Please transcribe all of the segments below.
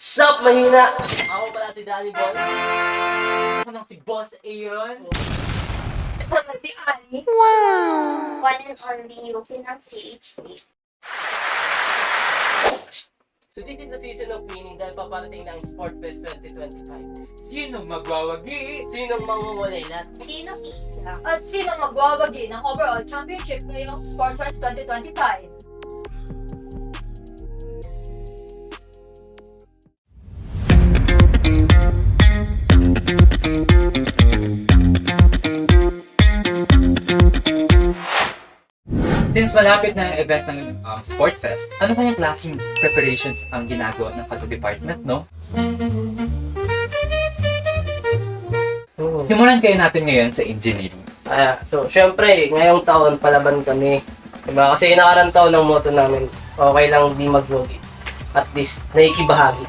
Sup, mahina! Ako pala si Danny Boy. Ako nang si Boss Aaron. Naman si Ali. Wow! One and only Yuki ng CHD. So this is the season of winning dahil paparating ng Sport Fest 2025. Sino magwawagi? Sinong mangungulilat? Sino isa? At sino magwawagi ng overall championship ngayong Sportfest 2025? Since malapit na ang event ng Sportfest, ano kayang klaseng preparations ang ginagawa ng Kado Department, no? Simulan kayo natin ngayon sa engineering. So syempre, ngayong taon palaban kami. Diba? Kasi nakarang taon ng motto namin, okay lang di maglugi. At least, naikibahagi.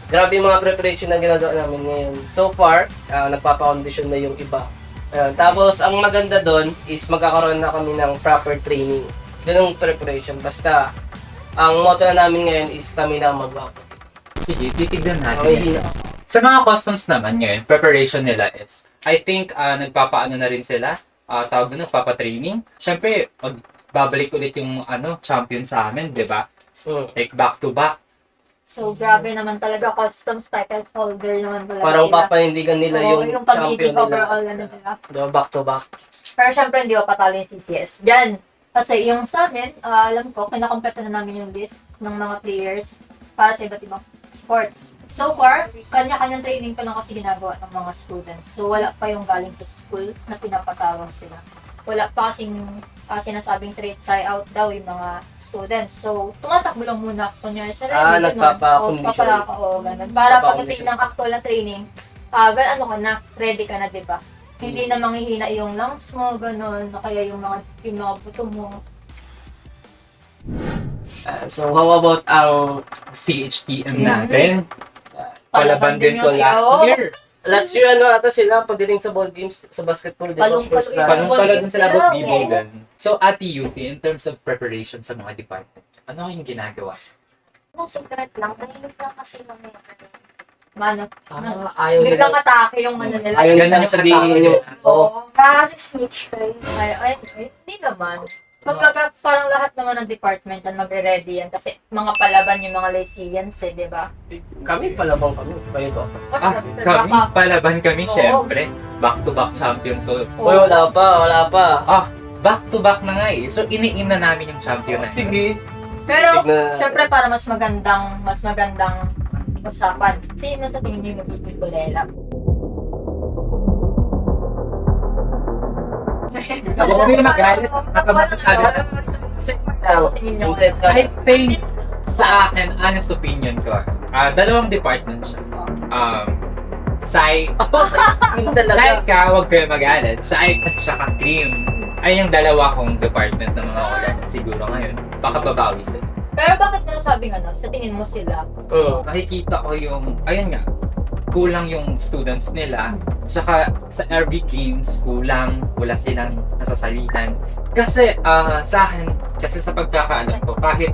Grabe yung mga preparation na ginagawa namin ngayon. So far, nagpapa-condition na yung iba. Ayun. Tapos, ang maganda doon is magkakaroon na kami ng proper training. Doon yung preparation. Basta, ang motto na namin ngayon is kami na magwapo. Sige, titignan natin. Okay. Sa mga customs naman ngayon, preparation nila is, I think, nagpapaano na rin sila, tawag doon, nagpapatraining. Siyempre, magbabalik ulit yung champion sa amin, di ba? Like back to back. So, grabe naman talaga. Customs title holder naman talaga Parang sila. papanindigan nila Oo, yung yung champion pag-ibig overall nila. nila. Diba? Back to back. Pero syempre, hindi ko patalo yung CCS. Diyan. Kasi yung sa amin, alam ko, kinakompleto na namin yung list ng mga players para sa iba't ibang sports. So far, kanya-kanyang training pa lang kasi ginagawa ng mga students. So, wala pa yung galing sa school na pinapatawag sila. Wala pa kasing sinasabing try out daw yung mga students. So, tumatakbo lang muna. Kunyari sa ready, nagpapa-condition. Ganun. Para pagdating ng actual na training, ano ka na, ready ka na, di ba? Hindi na manghihina yung lungs mo, ganun, na kaya yung mga buto mo. So, how about ang CHTM natin. Palaban din ko yung last iyo. year. last year, ata sila pagdating sa ball games sa basketball, di ba? Palong-palo First yung round. Palong-palo din sila about Yeah. bibogan. So, Ate Yuki, in terms of preparation sa mga department, ano yung ginagawa? Anong secret lang? Tahimik lang kasi kami. Mano, Ayaw biglang nila. atake yung ano nila. Ayaw Ganun nila yung sabihin atake. yung, Oo. Kasi snitch kayo. Ay, hindi naman. Kumbaga, parang lahat naman ng department ang magre-ready yan kasi mga palaban yung mga Lyceans di ba? kami palabang kami. Kayo ba? Kami, palaban kami, Oo. syempre. Back-to-back champion to. Uy, wala pa. Back-to-back na nga eh. So, ini-aim na namin yung champion na. Sige. Pero, Tignan. syempre para mas magandang usapan. Sino sa tingin niyo yung magiging kulela? Ako kami magalit. Ako masasabi na. Tingin niyo. Yung set I think, sa akin, honest opinion ko, dalawang department siya. Sai, Yung talaga. Laika, huwag kayo magalit. Sai at saka Cream. Ay yung dalawa kong department ng mga ulan. Siguro ngayon, baka babawi sila. Pero bakit mo nasabing sa tingin mo sila? Nakikita ko yung, ayun nga, kulang yung students nila. Tsaka sa RV Games, wala silang nasasalihan. Kasi sa akin, kasi sa pagkakaalam ko, kahit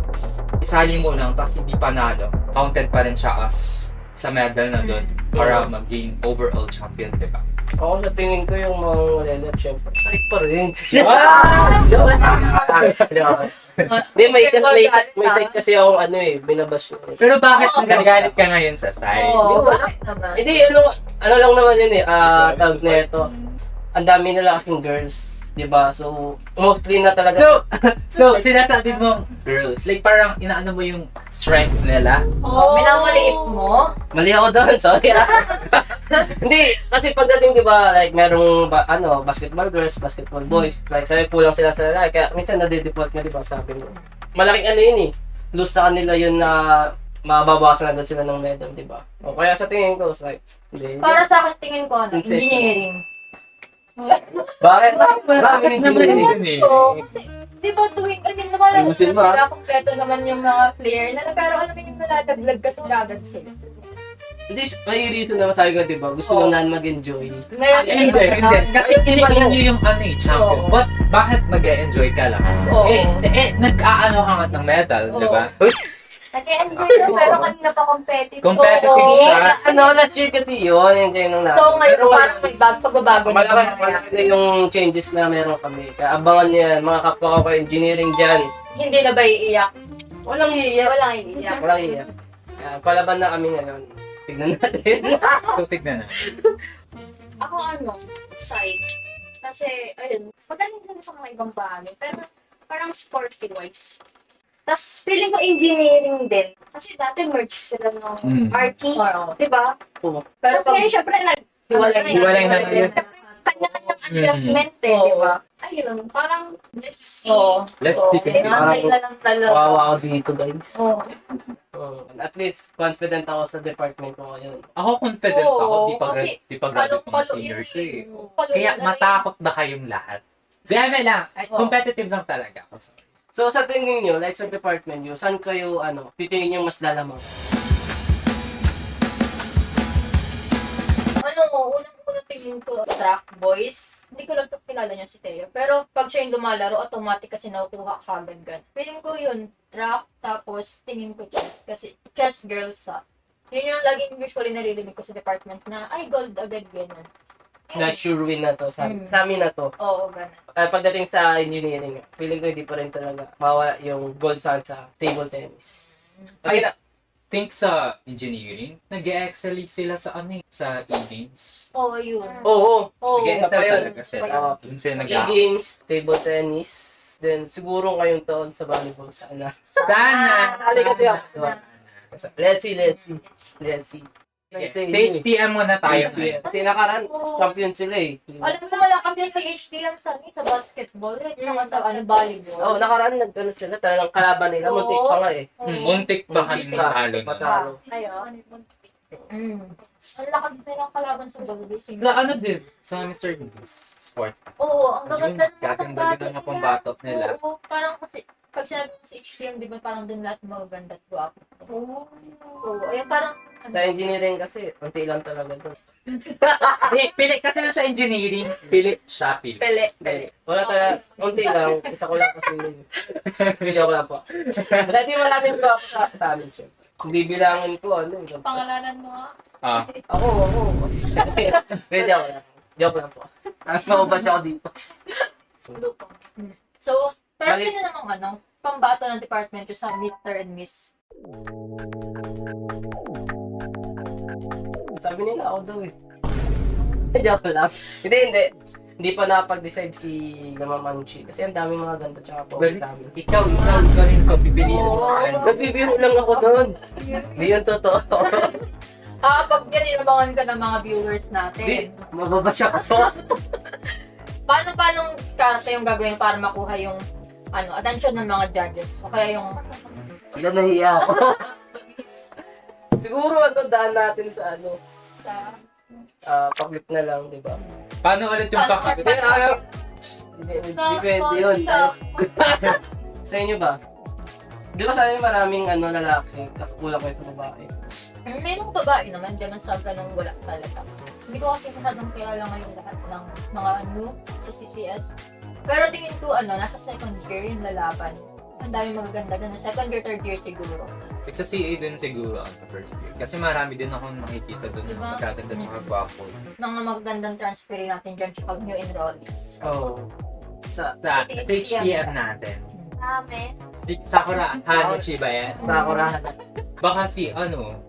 isali mo lang, tapos hindi panalo, counted pa rin siya as sa medal na doon para mag-gain overall champion, diba? Ako sa tingin ko yung mga wala syempre. Sakit pa rin. Hindi, may side kasi akong binabash. Pero bakit nagagalit ka ngayon sa side? Oo, bakit naman? Hindi, ano lang naman yun tawag na ito. Ang dami nila kasing girls, di ba? So, mostly na talaga. So, sinasabi mo, girls, like parang inaano mo yung strength nila. Oo, minamaliit mo? Mali ako doon, sorry. Hindi, kasi pagdating, di ba, like, merong, basketball girls, basketball boys, like, sabi, kulang sila sa lalaki, kaya minsan nade-deport nga, di ba, sabi mo. Malaking yun lose sa kanila yun na mababawasan agad sila ng medal, di ba? O, kaya sa tingin ko, it's like, hindi. Para sa akin tingin ko, engineering. Bakit? Bakit naman yun eh? Oo, kasi, di ba tuwing, lumalaglag Ayusin mo, sila, kompleto naman yung mga player na, pero alam mo yung nalalaglag kasi lagad sila. Hindi, may reason naman sabi ko, di ba? Gusto Oo. mo na mag-enjoy. Ngayon, Hindi. Kasi iniin nyo yung champion. Oo. Bakit mag-e-enjoy ka lang? Oo. Nag-aano ka nga ng medal, Oo. di ba? Nag-enjoy na, pero kanina pa competitive. Competitive Oo. siya. Last year kasi yun, enjoy nung natin. So ngayon, Pero parang may pagbabago na malaki na yung changes na meron kami. Kaya abangan niyo yan, mga kapwa ko engineering dyan. Hindi na ba iiyak? Walang iiyak. Walang iiyak. Walang iiyak. Kaya palaban na kami ngayon. Tignan natin. So, tignan na. Ako side. Kasi, ayun, magaling sila sa mga ibang bagay. Pero, parang sporty-wise. Tapos, feeling ko engineering din. Kasi dati merge sila ng RT. Oo. Diba? Oo. Pero Tapos pag ngayon, syempre, Hiwalay na ngayon. kanya-kanyang adjustment Oo. diba? Ayun, parang, let's see. Oo. Let's Oo. take it. Hinantay na lang talaga. Kawawa ako dito, guys. Oo. At least, confident ako sa department ko ngayon. Ako confident Oo, ako, kasi di pa graduate mga senior ko eh. Kaya matakot na kayong lahat. Deme lang, competitive lang talaga ako. So, sa tingin nyo, like sa department nyo, saan kayo, titingin nyo mas lalamang? Unang-unang tingin ko, track boys. Hindi ko lang kilala niya si Teo. Pero pag siya yung lumalaro, automatic kasi nakukuha ka agad gan. Feeling ko yun, track, tapos tingin ko chess. Kasi chess girls yun yung laging usually naririnig ko sa department na, ay, gold agad, ganyan. Not sure win na to. Sa Mm. amin na to. Oo, ganun. Pagdating sa engineering, feeling ko hindi pa rin talaga mawala yung gold sa table tennis. Pakita. Think sa engineering, nag-excel sila sa sa e-games. Oo, yun. Oo. Oo, Sige, Nag-excel pa yun. talaga sila. Oo. Dun sila E-games, table tennis, then siguro ngayong taon sa volleyball. Sana. Sana! Sali kasi ako. Diba? Let's see. Sa HTM muna tayo ngayon. Kasi nakaraan, champion sila eh. Alam mo, wala kami sa HDM sa basketball, tsaka sa volleyball. Oo, nakaraan nagkano sila, talagang kalaban nila. Oo. Muntik pa nga eh. Muntik pa kami matalo na. Patalo. Ayun. Ang lakas din ng kalaban sa volleyball. Na din, sa Mr. Beast Sport. Oo, ang gaganda ng Gaganda din ang pambatot nila. Oo, parang kasi, pag sinabi mo sa HTM, di ba parang dun lahat magaganda at guwapo. So, ayun parang, Sa engineering kasi, unti lang talaga doon. Pili kasi na sa engineering, pili siya, pili. pele. Wala talaga, unti lang. Isa ko lang kasi yun. Video ko lang po. Dati maraming ko ako sa amin siya. Kung bibilangin ko, Pangalanan mo Ah, Ako. Video ko lang. Joke lang po. Maubas ako dito. So, pero Bali- sino namang pambato ng department yung sa Mr. and Miss? Sabi nila ako daw eh. Joke lang. Hindi. Hindi pa nakapag-decide si Mama Manchi. Kasi ang daming mga ganda tsaka po Bali- sa amin. ikaw rin pagpipiliin mo. Nagbibiro lang ako doon. Hindi yun totoo. Pag yan, inabangan ka ng mga viewers Hindi, natin. mababasya ko. Paano diskarte yung gagawin para makuha yung attention ng mga judges? O kaya yung Wala, nahiya ako. Siguro daan natin sa paklit na lang, di ba? Paano ulit yung Paano- kakabit? Hindi pwede yun. Sa inyo ba? Di ba sa inyo maraming lalaki, kasi kulang kayo sa babae? Mayroong babae naman, di man sa ganung wala talaga. Hindi ko kasi masyadong kilala ngayon lahat ng mga sa CCS. Pero tingin ko, nasa second year yung lalaban. Ang dami magaganda doon. Second year, third year siguro. Sa CA din siguro ang first year. Kasi marami din akong makikita doon Diba? na magkaganda at gwapo. Mga magagandang transfer natin dyan sa new enrollees. Oo. Sa Sa Kasi HTM natin. namin. Si Sakura Hanashi ba yan? Sakurahan. Baka si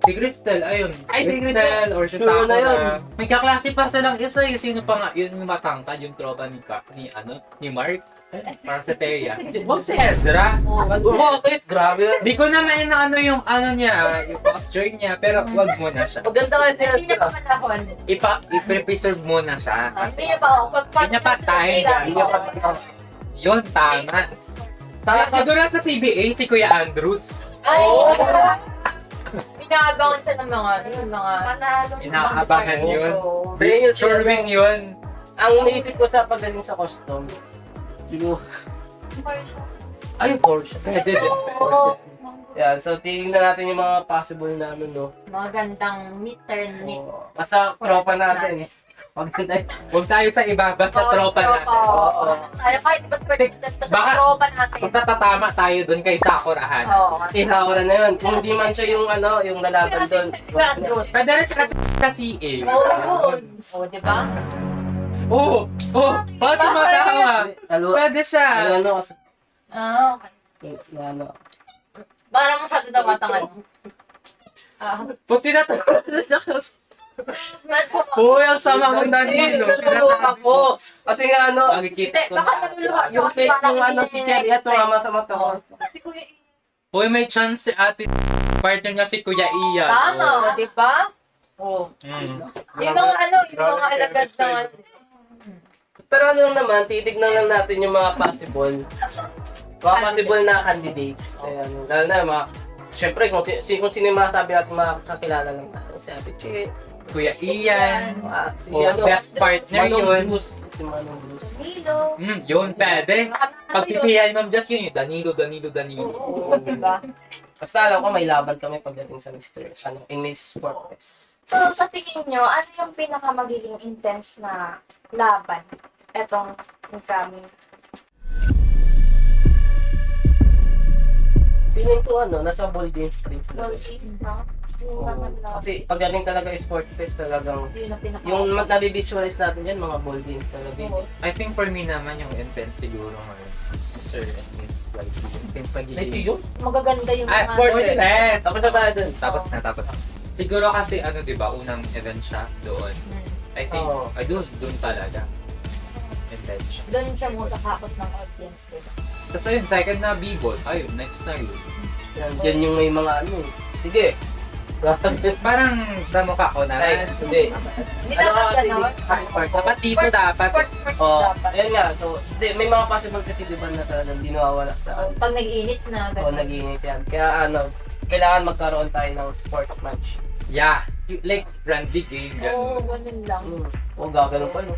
Crystal, ayun. Ay, si Crystal or si Sure na yun. Sakura. May kaklase pa silang isa eh. Sino pa nga, yun yung matangkad, yung tropa ni Mark. Parang sa Teya. Huwag si Ezra. Bakit? Grabe. Di ko naman yung niya, yung posture niya, pero wag mo na siya. Maganda nga siya. Hindi niya pa panahon. I-preserve mo na siya. Hindi niya pa ako. Hindi niya pa time. Hindi niya pa Yun, tama. Siguro sa CBA, si Kuya Andrews. Ay! Inaabangan siya ng mga Panalo. Inaabangan yun. Yun yung Sure win yun. Ang naisip ko sa pagdating sa custom, siguro, ay, Porsche. Pwede din. Oo. Yan, so tingnan natin yung mga possible namin, no? Mga gandang Mr. and Miss. Basta tropa natin, eh. Huwag na tayo. Huwag tayo sa ibaba sa tropa natin. Oo. Tayo kahit ba't president pa sa Baka- tropa natin. Basta tatama tayo doon kay Sakurahan. Oo. Ihawara na yun. Kung hindi man siya yung ano, yung lalaban doon. Siguro Andros. Pwede rin sila kasi eh. Oo, yun. Oo, di ba? Oo! Oh! Bakit tumatawa? Lalo, Pwede siya. ano kasi, Okay. ano. Parang masyado daw matang ano. Puti na to. Medyo Uy, ang sama ng Danilo. Ako. Kasi nga ano, Makikita Hindi, ko baka na. naluluha. yung face ng ano, si Cherry, ito nga sa mata ko. Kasi kuya, Uy, may chance si ate. Partner nga si Kuya Ian. tama, di ba? Oo. Mm. Yung mga ano, yung mga alagad ng ano. Pero ano lang naman, titignan lang natin yung mga possible. Mga possible na candidates. Ayan, lalo na mga, syempre kung sino yung masabi natin makakilala lang natin. Si Ate Che, Kuya Ian. si Oh, best partner Manong yun. Blues. Si Manong Blues. Nilo. Yun, pwede. Pagpipihan, Ma'am Jess, yun yung Danilo. Oo, di ba? Basta alam ko may laban kami pagdating sa in Miss Sport Fest. So, sa tingin nyo, ano yung pinaka magiging intense na laban? Etong incoming. Feeling ko ano, nasa ball games pa rin Well, talaga. games, no? Yung Oo. naman lang. Kasi pagdating talaga yung Sport Fest talagang, Yun ang pinaka. yung nabivisualize natin yan, mga ball games talaga. Oo. I think for me naman yung intense siguro ngayon. Mr. and Miss YC. Since Like magiging... yun? Magaganda yung Ah, mga... Sport Fest! Tapos na tayo dun. Tapos. Siguro kasi ano, di ba, unang event siya doon. I think, Oo. doon talaga. Event siya. Doon siya makakakot ng audience, di ba? Tapos ayun, second na B-ball. Ayun, next na yun. Yan, dyan yung may mga ano. Sige. Parang sa mukha ko na. Right, hindi. Hindi Ano dapat ka kasi, gano'n. Dapat dito dapat. Oh, dapat. ayun nga. So, hindi, may mga possible kasi di ba na talagang di nawawala sa ano. Pag nag-iinit na, O, gano'n. nag-iinit yan. Kaya ano, kailangan magkaroon tayo ng sport match. Yeah, like friendly game. Oo, Ganun. ganun lang. O, gaganon pa, no?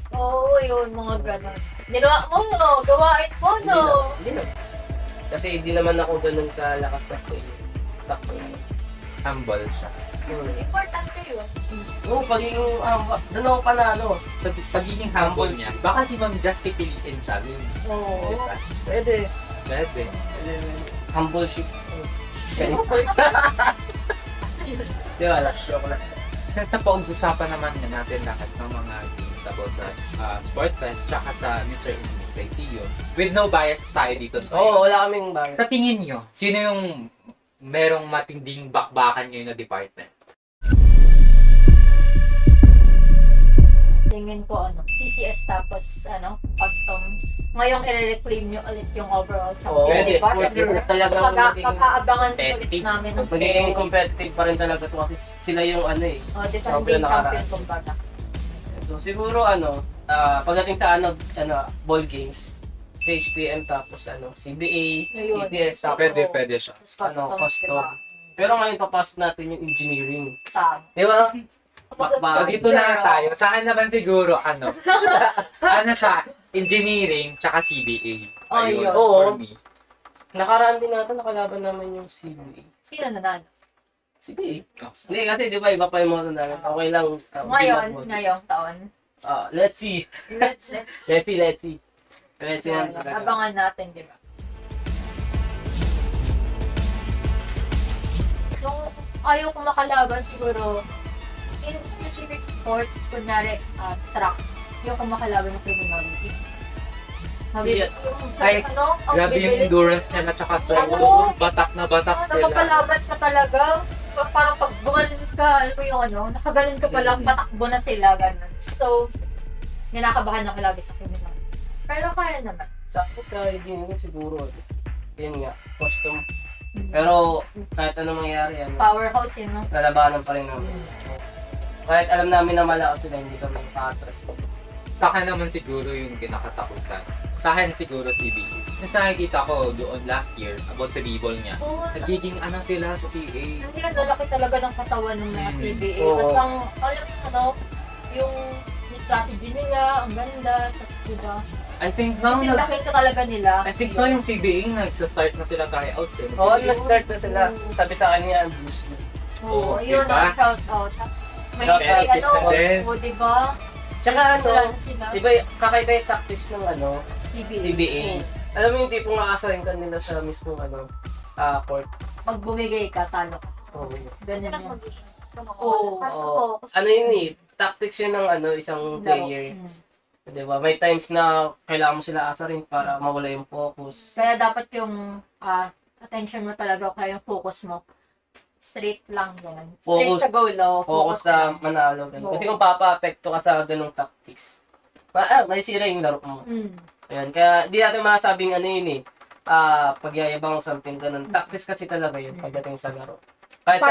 Oo, yun, mga gano'n. Ginawa mo, no? Gawain mo, no? Hindi na. Kasi hindi naman ako ganun kalakas na player. Sakto na. Humble siya. Importante yun. Oo, pagiging, doon ako panalo. Sa pagiging humble niya, baka si Ma'am Just pipiliin siya. Oo. Diba? Pwede. Pwede. Humble ship. Di ba, joke lang. Since napag-usapan naman nga natin lahat ng mga games about sa Sport Fest tsaka sa Mr. Insight with no bias tayo dito. Oo, wala kaming bagay. Sa tingin nyo, sino yung merong matinding bakbakan ngayon na department? Tingin ko, CCS tapos, customs. Ngayong i-reclaim nyo ulit yung overall Oo, champion, pwede, di ba? pwede. Talagang magiging Pag-aabangan ulit competitive. namin ng magiging competitive pa rin talaga to kasi sila yung ano eh. defending champion nakaraan. champion, kumbaga. So siguro pagdating sa ball games, sa HTM tapos CBA, Ayun. CCS tapos Pwede siya. Tapos custom. diba? Pero ngayon papasok natin yung engineering. Sa Di ba? So, dito na tayo. Sa akin naman siguro, ano siya, engineering tsaka CBA. Oh, Ayun, yun. for me. Nakaraan din natin, nakalaban namin yung CBA. Sino nanalo? CBA? Hindi kasi di ba iba pa yung moto namin. Okay lang. Ngayong taon. Let's see. Let's Let's see. Let's see natin. abangan natin, di ba? So, ayaw ko makalaban siguro in specific sports, kunyari track, ayaw ko makalaban ng criminology. Mabibilis Ay, ang Grabe yung bibilis. endurance nila tsaka strength. Oo. Batak na batak sila. Napapalaban ka talaga. Parang pag gumaling ka, ano mo yung nakagaling ka pa lang, patakbo na sila, gano'n. So, ninakabahan ako lagi sa criminology. Pero kaya naman. Sa engineering siguro. Yun nga, custom. Pero kahit anong mangyari, Powerhouse yun, no? lalabanan pa rin namin. Kahit alam namin na malakas sila, hindi kami pa-atras. Sa akin naman siguro yung kinakatakutan. Sa akin siguro CBA. Since nakikita ko doon last year about sa b-ball niya, Oo, nagiging sila sa CA. hindi ka lalaki talaga ng katawan ng mga PBA. Oo. At ang, alam mo yung strategy nila, ang ganda, tapos diba, I think now, tindakin ka talaga nila. I think now yung CBA nagsa-start na sila tryouts eh. Oo, nag-start na sila. Sabi sa akin niya, boost na. Oo, Oo, yun diba? ang shout out. May Kapit din. o diba? Tsaka Wala na sila. di ba kakaiba yung tactics ng CBA. PBA. Alam mo yung tipong aasarin ka nila sa mismong court. Pag bumigay ka, talo ka. Oo. Ganyan Lang yan. mag-iing. Oo. Para sa Oo. focus. Ano yun eh, tactics yun ng isang player. Di ba? May times na kailangan mo sila asarin para mawala yung focus. Kaya dapat yung attention mo talaga o kaya yung focus mo. Straight lang yan. Straight Focus- sa goal, oh. Focus sa lang. manalo. Ganun. Oo. Kasi kung papa-apekto ka sa ganung tactics, may sira yung laro mo. Mm. Ayan, kaya di natin masasabing yun eh, pagyayabang o something ganun. Tactics kasi talaga yun pagdating sa laro. Kahit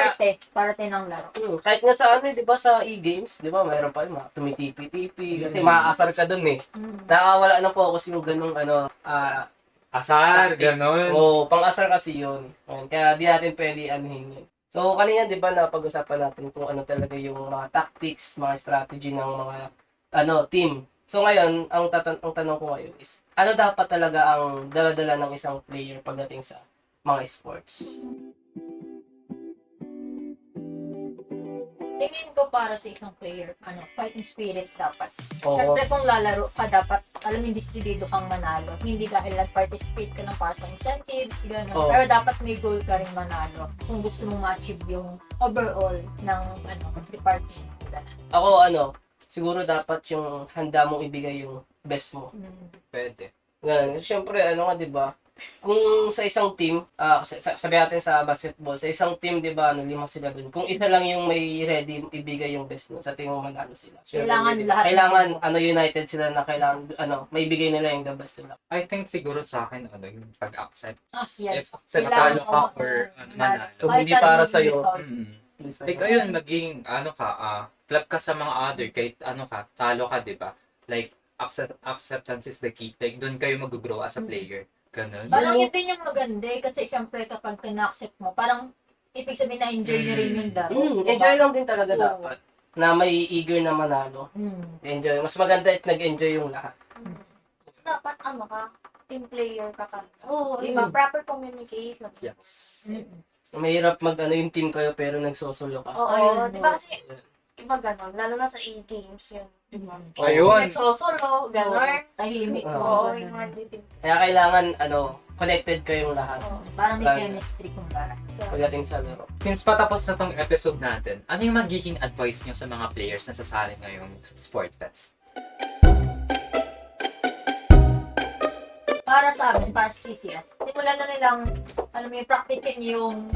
Parte ng laro. kahit nga sa di ba sa e-games, di ba, mayroon pa yung mga tumitipi-tipi, kasi maaasar ka dun eh. Mm. Nakakawala ng focus yung ganung Asar, tactics. ganon. Oo, pang-asar kasi yun. Ayan, kaya di natin pwede anuhin yun. So, kanina di ba napag-usapan natin kung ano talaga yung mga tactics, mga strategy ng mga team. So ngayon, ang tanong ko ngayon is, ano dapat talaga ang dala-dala ng isang player pagdating sa mga sports? Tingin ko para sa isang player, fighting spirit dapat. Oo. Siyempre kung lalaro ka, dapat, alam mo, desidido kang manalo. Hindi dahil nag-participate ka ng para sa incentives, gano'n. Oo. Pero dapat may goal ka rin manalo kung gusto mong ma-achieve yung overall ng department. Ako, siguro dapat yung handa mong ibigay yung best mo. Mm. Pwede. Ganun. Siyempre, di ba? Kung sa isang team, sabi natin sa basketball, sa isang team, di ba, 5 sila dun. Kung isa lang yung may ready ibigay yung best nun, sa tingin mo manalo sila. Sure, Kailangan diba? lahat. Kailangan, united sila na kailangan, may ibigay nila yung the best nila. I think siguro sa akin, yung pag-accept. Yes. If Kailangan natalo ka mo- or manalo. Kung hindi para sa'yo. Like, ayun, maging, club ka sa mga other, kahit talo ka, di ba? Like, acceptance is the key. Like, doon kayo mag-grow as a player. Ganun. Parang yun din yung maganda eh, kasi syempre kapag na-accept mo, parang ibig sabihin na enjoy nyo rin yung laro. Diba? Enjoy lang din talaga Oo. dapat. Na may eager na manalo. Enjoy. Mas maganda is nag-enjoy yung lahat. Mas dapat team player ka talaga. Oo, Diba? Proper communication. Yes. Mm. Mahirap yung team kayo pero nagsosolo ka. Oo, Ayun, diba oo. kasi iba ganon, lalo na sa e-games yun. Diba? Ayun. Nagsosolo, ganon. Tahimik Oo. ko. Oo, ganun. yung mga dating. Kaya kailangan, connected kayong lahat Oo. Parang may Lalo. chemistry kumbaga. pagdating sa laro. Since patapos na tong episode natin, ano yung magiging advice nyo sa mga players na sasali ngayong Sport Fest? Para sa amin, para sa CCS, simulan na nilang, practicein yung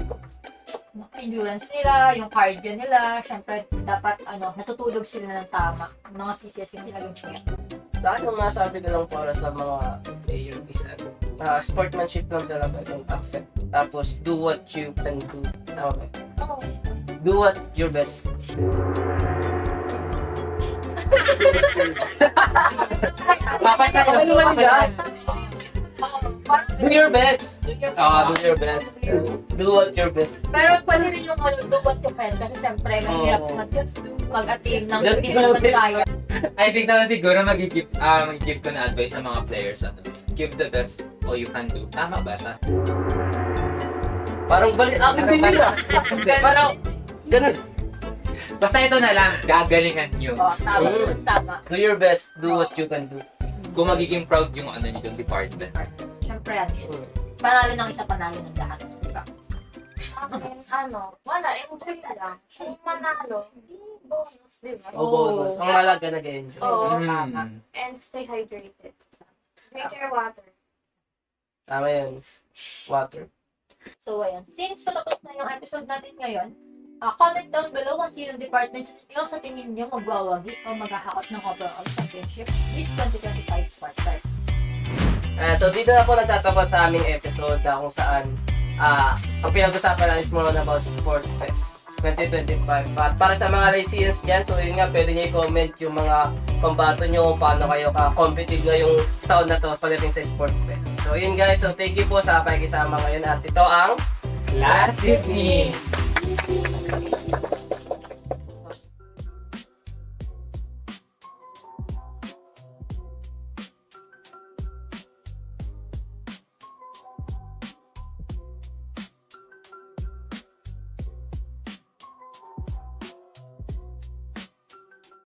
endurance nila, yung cardio nila. Siyempre, dapat, natutulog sila ng tama. Yung mga CCS yung sila yung siya. Sa akin, ang masabi ko lang para sa mga player is sportsmanship lang talaga, don't accept. Tapos, do what you can do. Tama ba? Oo. Do what your best. Papatay Ano naman yan? Do your best. Do your Do your best. Do what your best. Pero pwede rin yung do what you can. Kasi siyempre, mahirap Oo. mag-attain ng Just hindi do naman it. kaya. I think naman siguro mag-give ko na advice sa mga players. Give the best all you can do. Tama ba siya? Parang balik akin din nila. Parang, ganun. Basta ito na lang, gagalingan nyo. Oh, tama. Tama. Do your best. Do what you can do. Kung magiging proud yung yung department. Siyempre, panalo ng isa, panalo ng lahat. Diba? Akin, wala, enjoy na lang. Kung manalo, di bonus, diba? O bonus. Ang malaga nag-enjoy. Oo, Mm. tama. And stay hydrated. Drink your water. Tama yun. Water. So, ayan. Since patapos na yung episode natin ngayon, comment down below kung sinong departments nyo sa tingin nyo magwawagi o maghahakot ng overall championship this 2025 Sport Fest. So dito na po nagtatapos sa aming episode kung saan ang pinag-usapan namin is more on about Sport Fest 2025. At para sa mga Lyceans dyan, so yun nga, pwede nyo i-comment yung mga pambato nyo kung paano kayo ka-competitive ngayong taon na to pagdating sa Sport Fest. So yun guys, so thank you po sa pakikisama ngayon at ito ang Last evening!